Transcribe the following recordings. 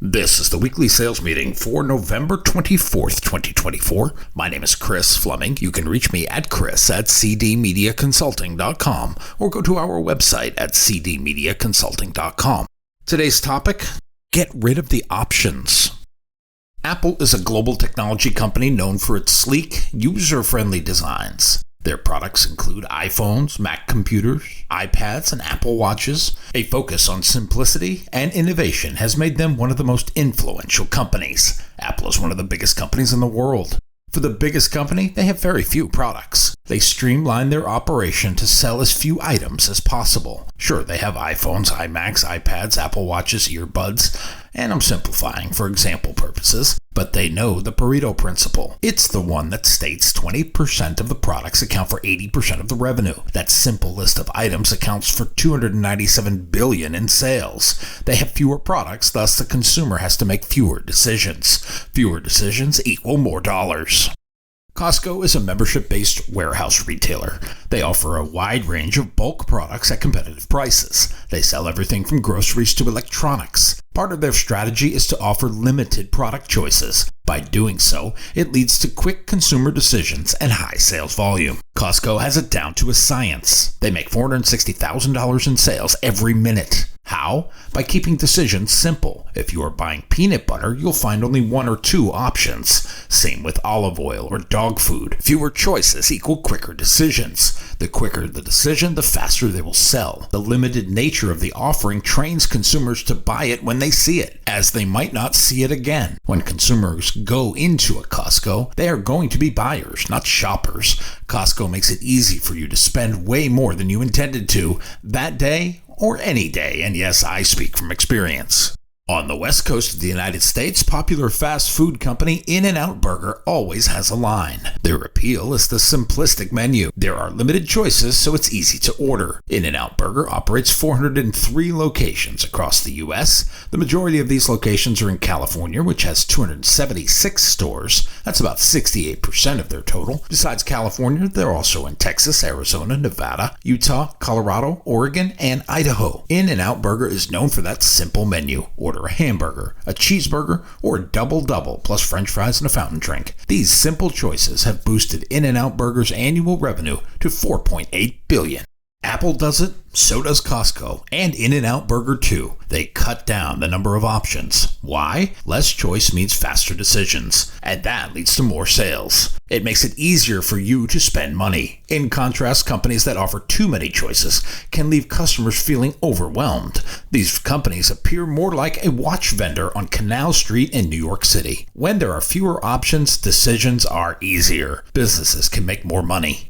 This is the weekly sales meeting for November 24th, 2024. My name is Chris Fleming. You can reach me at chris@cdmediaconsulting.com or go to our website at cdmediaconsulting.com. Today's topic, get rid of the options. Apple is a global technology company known for its sleek, user-friendly designs. Their products include iPhones, Mac computers, iPads, and Apple Watches. A focus on simplicity and innovation has made them one of the most influential companies. Apple is one of the biggest companies in the world. For the biggest company, they have very few products. They streamline their operation to sell as few items as possible. Sure, they have iPhones, iMacs, iPads, Apple Watches, earbuds, and I'm simplifying for example purposes, but they know the Pareto principle. It's the one that states 20% of the products account for 80% of the revenue. That simple list of items accounts for $297 billion in sales. They have fewer products, thus the consumer has to make fewer decisions. Fewer decisions equal more dollars. Costco is a membership-based warehouse retailer. They offer a wide range of bulk products at competitive prices. They sell everything from groceries to electronics. Part of their strategy is to offer limited product choices. By doing so, it leads to quick consumer decisions and high sales volume. Costco has it down to a science. They make $460,000 in sales every minute. How? By keeping decisions simple. If you are buying peanut butter, you'll find only one or two options. Same with olive oil or dog food. Fewer choices equal quicker decisions. The quicker the decision, the faster they will sell. The limited nature of the offering trains consumers to buy it when they see it, as they might not see it again. When consumers go into a Costco, they are going to be buyers, not shoppers. Costco makes it easy for you to spend way more than you intended to that day or any day, and yes, I speak from experience. On the west coast of the United States, popular fast food company In-N-Out Burger always has a line. Their appeal is the simplistic menu. There are limited choices, so it's easy to order. In-N-Out Burger operates 403 locations across the U.S. The majority of these locations are in California, which has 276 stores. That's about 68% of their total. Besides California, they're also in Texas, Arizona, Nevada, Utah, Colorado, Oregon, and Idaho. In-N-Out Burger is known for that simple menu. Order a hamburger, a cheeseburger, or a double-double plus french fries and a fountain drink. These simple choices have boosted In-N-Out Burger's annual revenue to $4.8 billion. Apple does it, so does Costco, and In-N-Out Burger too. They cut down the number of options. Why? Less choice means faster decisions, and that leads to more sales. It makes it easier for you to spend money. In contrast, companies that offer too many choices can leave customers feeling overwhelmed. These companies appear more like a watch vendor on Canal Street in New York City. When there are fewer options, decisions are easier. Businesses can make more money.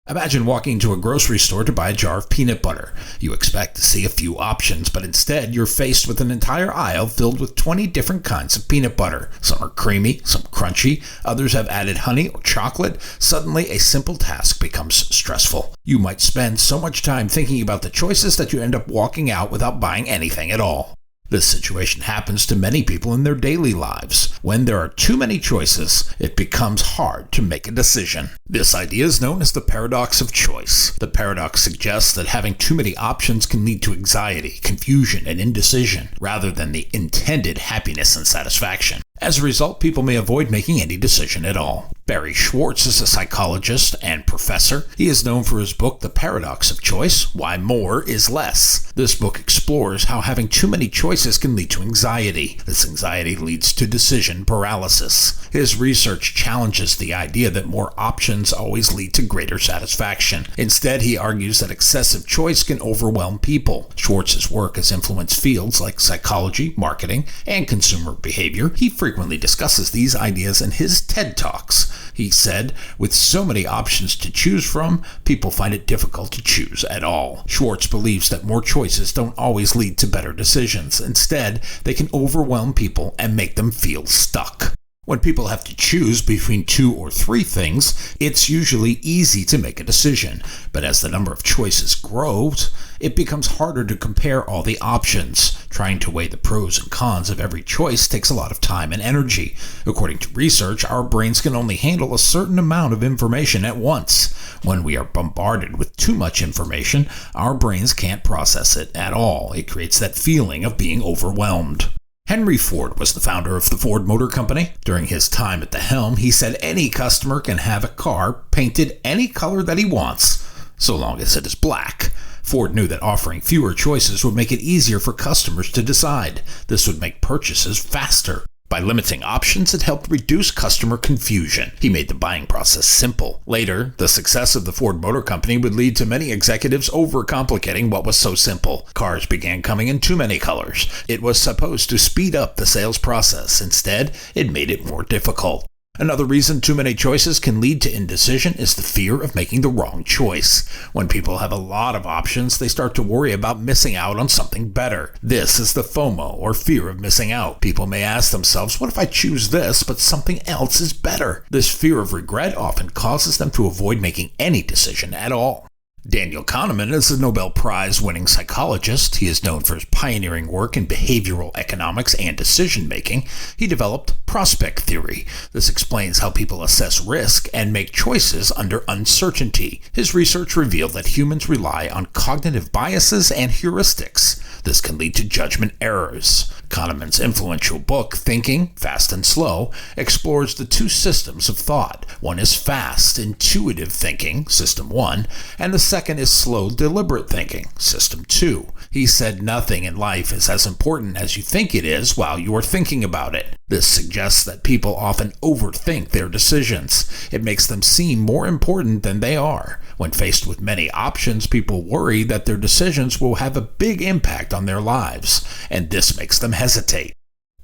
Imagine walking into a grocery store to buy a jar of peanut butter. You expect to see a few options, but instead you're faced with an entire aisle filled with 20 different kinds of peanut butter. Some are creamy, some crunchy, others have added honey or chocolate. Suddenly, a simple task becomes stressful. You might spend so much time thinking about the choices that you end up walking out without buying anything at all. This situation happens to many people in their daily lives. When there are too many choices, it becomes hard to make a decision. This idea is known as the paradox of choice. The paradox suggests that having too many options can lead to anxiety, confusion, and indecision, rather than the intended happiness and satisfaction. As a result, people may avoid making any decision at all. Barry Schwartz is a psychologist and professor. He is known for his book, The Paradox of Choice: Why More is Less. This book explores how having too many choices can lead to anxiety. This anxiety leads to decision paralysis. His research challenges the idea that more options always lead to greater satisfaction. Instead, he argues that excessive choice can overwhelm people. Schwartz's work has influenced fields like psychology, marketing, and consumer behavior. He frequently discusses these ideas in his TED Talks. He said, with so many options to choose from, people find it difficult to choose at all. Schwartz believes that more choices don't always lead to better decisions. Instead, they can overwhelm people and make them feel stuck. When people have to choose between 2 or 3 things, it's usually easy to make a decision. But as the number of choices grows, it becomes harder to compare all the options. Trying to weigh the pros and cons of every choice takes a lot of time and energy. According to research, our brains can only handle a certain amount of information at once. When we are bombarded with too much information, our brains can't process it at all. It creates that feeling of being overwhelmed. Henry Ford was the founder of the Ford Motor Company. During his time at the helm, he said any customer can have a car painted any color that he wants, so long as it is black. Ford knew that offering fewer choices would make it easier for customers to decide. This would make purchases faster. By limiting options, it helped reduce customer confusion. He made the buying process simple. Later, the success of the Ford Motor Company would lead to many executives overcomplicating what was so simple. Cars began coming in too many colors. It was supposed to speed up the sales process. Instead, it made it more difficult. Another reason too many choices can lead to indecision is the fear of making the wrong choice. When people have a lot of options, they start to worry about missing out on something better. This is the FOMO, or fear of missing out. People may ask themselves, what if I choose this, but something else is better? This fear of regret often causes them to avoid making any decision at all. Daniel Kahneman is a Nobel Prize-winning psychologist. He is known for his pioneering work in behavioral economics and decision-making. He developed prospect theory. This explains how people assess risk and make choices under uncertainty. His research revealed that humans rely on cognitive biases and heuristics. This can lead to judgment errors. Kahneman's influential book, Thinking, Fast and Slow, explores the two systems of thought. One is fast, intuitive thinking, System 1, and the second is slow, deliberate thinking, System 2. He said nothing in life is as important as you think it is while you are thinking about it. This suggests that people often overthink their decisions. It makes them seem more important than they are. When faced with many options, people worry that their decisions will have a big impact on their lives, and this makes them hesitate.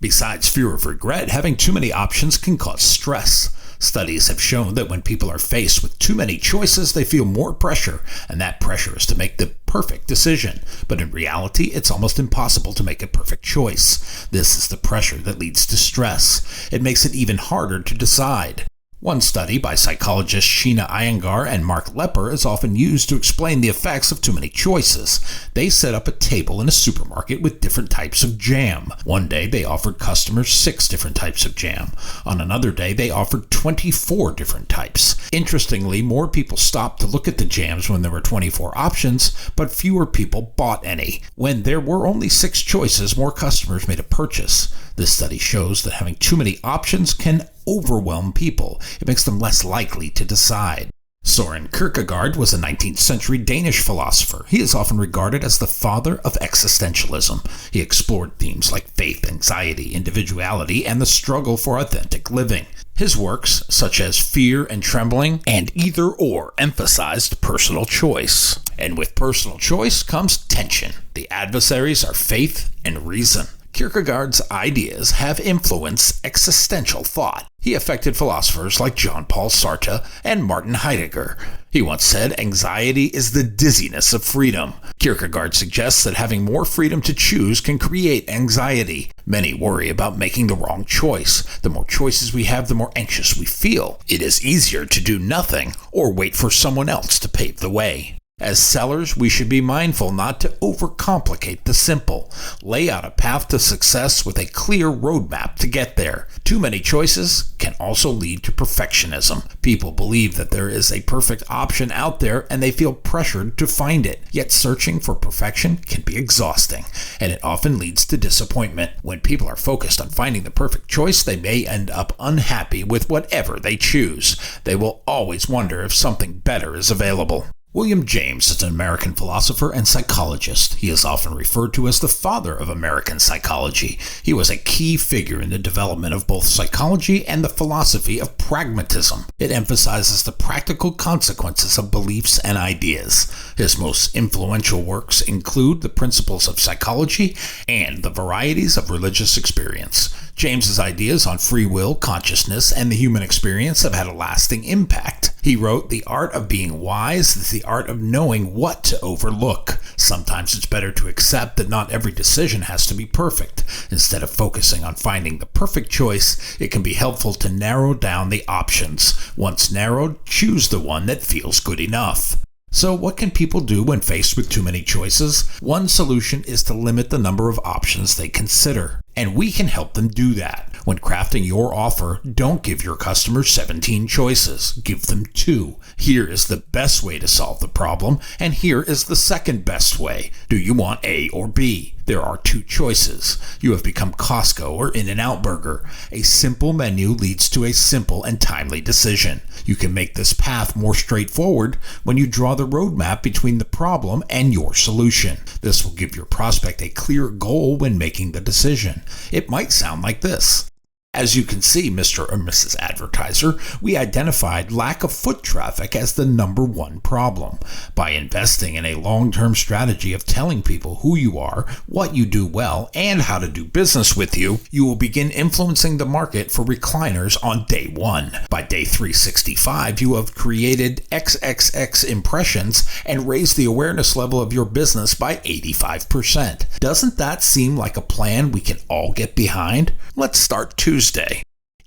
Besides fear of regret, having too many options can cause stress. Studies have shown that when people are faced with too many choices, they feel more pressure, and that pressure is to make the perfect decision. But in reality, it's almost impossible to make a perfect choice. This is the pressure that leads to stress. It makes it even harder to decide. One study by psychologists Sheena Iyengar and Mark Lepper is often used to explain the effects of too many choices. They set up a table in a supermarket with different types of jam. One day they offered customers 6 different types of jam. On another day they offered 24 different types. Interestingly, more people stopped to look at the jams when there were 24 options, but fewer people bought any. When there were only 6 choices, more customers made a purchase. This study shows that having too many options can overwhelm people. It makes them less likely to decide. Søren Kierkegaard was a 19th century Danish philosopher. He is often regarded as the father of existentialism. He explored themes like faith, anxiety, individuality, and the struggle for authentic living. His works, such as Fear and Trembling and Either Or, emphasized personal choice. And with personal choice comes tension. The adversaries are faith and reason. Kierkegaard's ideas have influenced existential thought. He affected philosophers like Jean-Paul Sartre and Martin Heidegger. He once said, "Anxiety is the dizziness of freedom." Kierkegaard suggests that having more freedom to choose can create anxiety. Many worry about making the wrong choice. The more choices we have, the more anxious we feel. It is easier to do nothing or wait for someone else to pave the way. As sellers, we should be mindful not to overcomplicate the simple. Lay out a path to success with a clear roadmap to get there. Too many choices can also lead to perfectionism. People believe that there is a perfect option out there and they feel pressured to find it. Yet searching for perfection can be exhausting, and it often leads to disappointment. When people are focused on finding the perfect choice, they may end up unhappy with whatever they choose. They will always wonder if something better is available. William James is an American philosopher and psychologist. He is often referred to as the father of American psychology. He was a key figure in the development of both psychology and the philosophy of pragmatism. It emphasizes the practical consequences of beliefs and ideas. His most influential works include The Principles of Psychology and The Varieties of Religious Experience. James's ideas on free will, consciousness, and the human experience have had a lasting impact. He wrote, "The art of being wise is the art of knowing what to overlook. Sometimes it's better to accept that not every decision has to be perfect. Instead of focusing on finding the perfect choice, it can be helpful to narrow down the options. Once narrowed, choose the one that feels good enough." So what can people do when faced with too many choices? One solution is to limit the number of options they consider. And we can help them do that. When crafting your offer, don't give your customers 17 choices. Give them 2. Here is the best way to solve the problem, and here is the second best way. Do you want A or B? There are two choices. You have become Costco or In-N-Out Burger. A simple menu leads to a simple and timely decision. You can make this path more straightforward when you draw the roadmap between the problem and your solution. This will give your prospect a clear goal when making the decision. It might sound like this. As you can see, Mr. or Mrs. Advertiser, we identified lack of foot traffic as the number one problem. By investing in a long-term strategy of telling people who you are, what you do well, and how to do business with you, you will begin influencing the market for recliners on day 1. By day 365, you have created XXX impressions and raised the awareness level of your business by 85%. Doesn't that seem like a plan we can all get behind? Let's start Tuesday.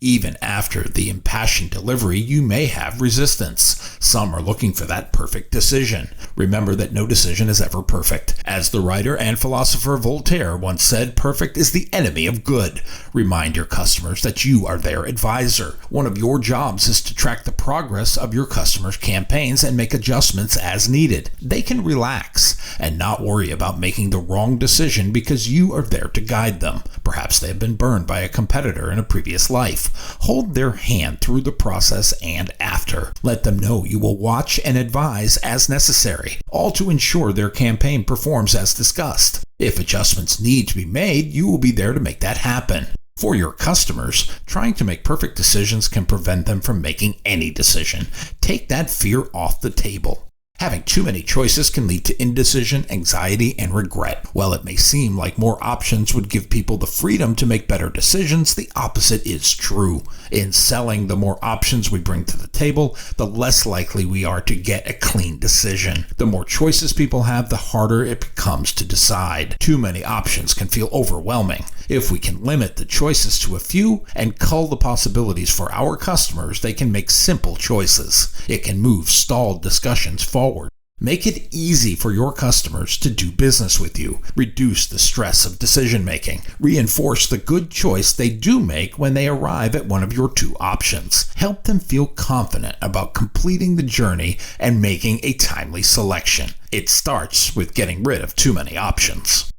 Even after the impassioned delivery, you may have resistance. Some are looking for that perfect decision. Remember that no decision is ever perfect. As the writer and philosopher Voltaire once said, perfect is the enemy of good. Remind your customers that you are their advisor. One of your jobs is to track the progress of your customers' campaigns and make adjustments as needed. They can relax and not worry about making the wrong decision because you are there to guide them. Perhaps they have been burned by a competitor in a previous life. Hold their hand through the process and after. Let them know you will watch and advise as necessary, all to ensure their campaign performs as discussed. If adjustments need to be made, you will be there to make that happen. For your customers, trying to make perfect decisions can prevent them from making any decision. Take that fear off the table. Having too many choices can lead to indecision, anxiety, and regret. While it may seem like more options would give people the freedom to make better decisions, the opposite is true. In selling, the more options we bring to the table, the less likely we are to get a clean decision. The more choices people have, the harder it becomes to decide. Too many options can feel overwhelming. If we can limit the choices to a few and cull the possibilities for our customers, they can make simple choices. It can move stalled discussions forward. Make it easy for your customers to do business with you. Reduce the stress of decision making. Reinforce the good choice they do make when they arrive at one of your two options. Help them feel confident about completing the journey and making a timely selection. It starts with getting rid of too many options.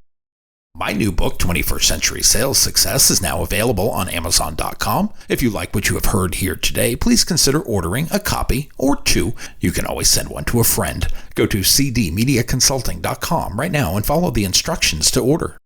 My new book, 21st Century Sales Success, is now available on Amazon.com. If you like what you have heard here today, please consider ordering a copy or two. You can always send one to a friend. Go to cdmediaconsulting.com right now and follow the instructions to order.